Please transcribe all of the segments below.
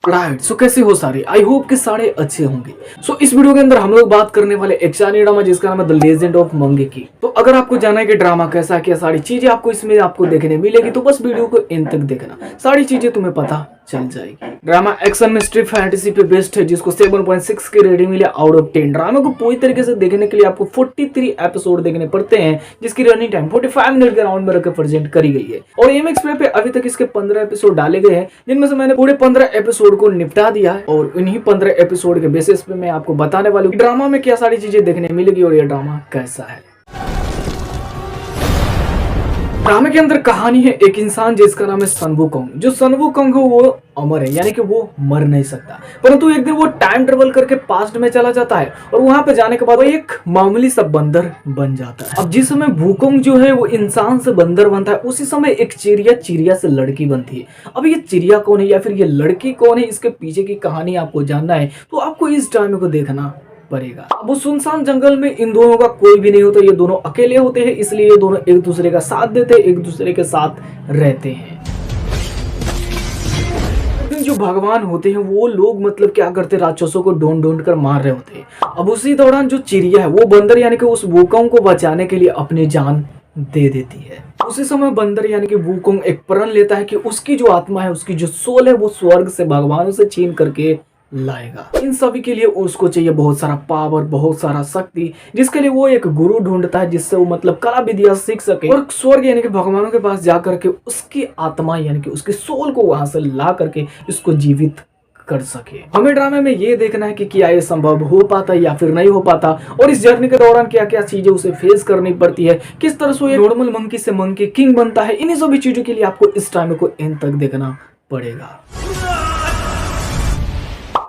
Right, सो कैसे हो सारे? आई होप कि सारे अच्छे होंगे। सो इस वीडियो के अंदर हम लोग बात करने वाले एक चाइनीज ड्रामा जिसका नाम है द लेजेंड ऑफ मंगेकी। तो अगर आपको जाना है कि ड्रामा कैसा है, क्या सारी चीजें आपको इसमें आपको देखने मिलेगी, तो बस वीडियो को एंड तक देखना, सारी चीजें तुम्हें पता चल जाएगी। ड्रामा एक्शन मिस्ट्री फैंटेसी पे बेस्ड है, जिसको 7.6 की रेटिंग मिली आउट ऑफ 10। ड्रामा को पूरी तरीके से देखने के लिए आपको 43 एपिसोड देखने पड़ते हैं, जिसकी रनिंग टाइम 45 मिनट के राउंड में रखकर प्रेजेंट करी गई है। और एमएक्स पे अभी तक इसके 15 एपिसोड डाले गए हैं, जिनमें से मैंने पूरे 15 एपिसोड को निपटा दिया है। और इन्हीं 15 एपिसोड के बेसिस पे मैं आपको बताने वाली हूँ ड्रामा में क्या सारी चीजें देखने मिलेगी और ये ड्रामा कैसा है। ड्रामा के अंदर कहानी है एक इंसान जिसका नाम है सन वुकोंग। जो सन वुकोंग है वो अमर है, यानी कि वो मर नहीं सकता, परंतु एक दिन वो टाइम ट्रेवल करके पास्ट में चला जाता है और वहां पे जाने के बाद वो एक मामूली सा बंदर बन जाता है। अब जिस समय वुकोंग जो है वो इंसान से बंदर बनता है, उसी समय एक चिड़िया से लड़की बनती है। अब ये चिड़िया कौन है या फिर ये लड़की कौन है, इसके पीछे की कहानी आपको जानना है तो आपको इस टाइम को देखना पड़ेगा। अब वो सुनसान जंगल में इन दोनों का कोई भी नहीं होता, ये दोनों अकेले होते हैं, इसलिए ये दोनों एक दूसरे का साथ देते हैं, एक दूसरे के साथ रहते हैं। जो भगवान होते हैं वो लोग मतलब क्या करते, राक्षसों को ढूंढ ढूंढ कर मार रहे होते हैं। अब उसी दौरान जो चिड़िया है वो बंदर यानी कि उस वुकोंग को बचाने के लिए अपनी जान दे देती है। उसी समय बंदर यानी कि वुकोंग एक प्रण लेता है कि उसकी जो आत्मा है, उसकी जो सोल है, वो स्वर्ग से भगवानों से छीन करके लाएगा। इन सभी के लिए उसको चाहिए बहुत सारा पावर, बहुत सारा शक्ति, जिसके लिए वो एक गुरु ढूंढता है, जिससे वो मतलब कला विद्या सीख सके और स्वर्ग यानी कि भगवानों के पास जा करके उसकी आत्मा यानी कि उसकी सोल को वहां से ला करके इसको जीवित कर सके। हमें ड्रामे में ये देखना है कि क्या ये संभव हो पाता है या फिर नहीं हो पाता, और इस जर्नी के दौरान क्या क्या चीजें उसे फेस करनी पड़ती है, किस तरह से नॉर्मल मंकी से मंकी किंग बनता है। इन्हीं सभी चीजों के लिए आपको इस ड्रामे को एंड तक देखना पड़ेगा।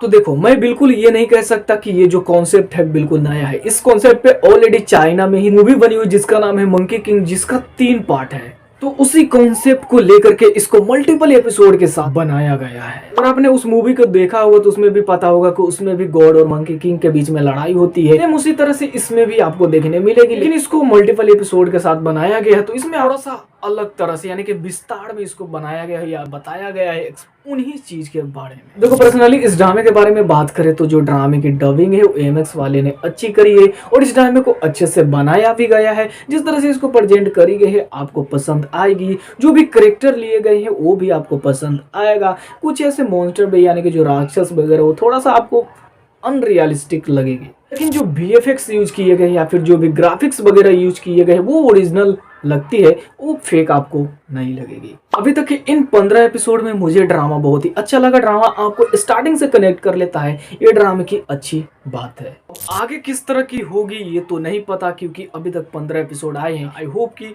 तो देखो, मैं बिल्कुल ये नहीं कह सकता कि ये जो कॉन्सेप्ट है बिल्कुल नया है। इस कॉन्सेप्ट पे ऑलरेडी चाइना में ही मूवी बनी हुई जिसका नाम है मंकी किंग, जिसका 3 पार्ट है। तो उसी कॉन्सेप्ट को लेकर के इसको मल्टीपल एपिसोड के साथ बनाया गया है। और आपने उस मूवी को देखा होगा तो उसमें भी पता होगा कि उसमें भी गॉड और मंकी किंग के बीच में लड़ाई होती है। सेम उसी तरह से इसमें भी आपको देखने मिलेगी, लेकिन इसको मल्टीपल एपिसोड के साथ बनाया गया है, तो इसमें थोड़ा सा अलग तरह से यानी कि विस्तार में इसको बनाया गया है या बताया गया है उन्हीं चीज के बारे में। देखो, पर्सनली इस ड्रामे के बारे में बात करें तो जो ड्रामे की डबिंग है वो एमएक्स वाले ने अच्छी करी है और इस ड्रामे को अच्छे से बनाया भी गया है। जिस तरह से इसको प्रेजेंट करी गई है आपको पसंद आएगी। जो भी कैरेक्टर लिए गए हैं वो भी आपको पसंद आएगा। कुछ ऐसे मॉन्स्टर भी यानी कि जो राक्षस वगैरह वो थोड़ा सा आपको अनरियलिस्टिक लगेगी, लेकिन जो VFX यूज किए गए या फिर जो भी ग्राफिक्स वगैरह यूज किए गए वो ओरिजिनल लगती है, वो फेक आपको नहीं लगेगी। अभी तक के इन 15 एपिसोड में मुझे ड्रामा बहुत ही अच्छा लगा। ड्रामा आपको स्टार्टिंग से कनेक्ट कर लेता है, ये ड्रामे की अच्छी बात है। आगे किस तरह की होगी ये तो नहीं पता, क्योंकि अभी तक 15 एपिसोड आए हैं। आई होप कि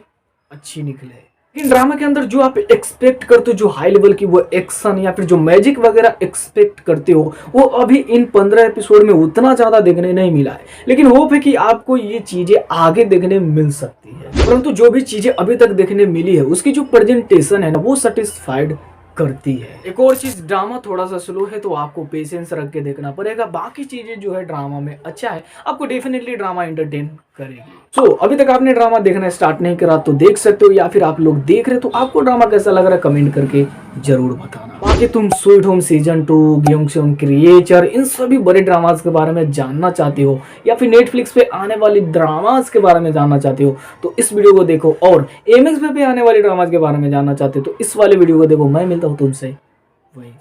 अच्छी निकले। लेकिन ड्रामा के अंदर जो आप एक्सपेक्ट करते हो, जो हाई लेवल की वो एक्शन या फिर जो मैजिक वगैरह एक्सपेक्ट करते हो, वो अभी इन 15 एपिसोड में उतना ज्यादा देखने नहीं मिला है। लेकिन होप है कि आपको ये चीजें आगे देखने मिल सकती है। परंतु जो भी चीजें अभी तक देखने मिली है उसकी जो प्रेजेंटेशन है ना वो सेटिस्फाइड करती है। एक और चीज, ड्रामा थोड़ा सा स्लो है तो आपको पेशेंस रख के देखना पड़ेगा। बाकी चीजें जो है ड्रामा में अच्छा है, आपको डेफिनेटली ड्रामा एंटरटेन करेगी। सो अभी तक आपने ड्रामा देखना स्टार्ट नहीं करा तो देख सकते हो, या फिर आप लोग देख रहे तो आपको ड्रामा कैसा लग रहा है कमेंट करके जरूर बताना। बाकी तुम स्वीट होम सीजन 2, ग्योंगसेन क्रिएचर, इन सभी बड़े ड्रामास के बारे में जानना चाहते हो या फिर नेटफ्लिक्स पे आने वाली ड्रामास के बारे में जानना चाहते हो तो इस वीडियो को देखो, और एमएक्स पे आने वाली ड्रामास के बारे में जानना चाहते हो तो इस वाले वीडियो को देखो। मैं मिलता हूँ तुमसे वही।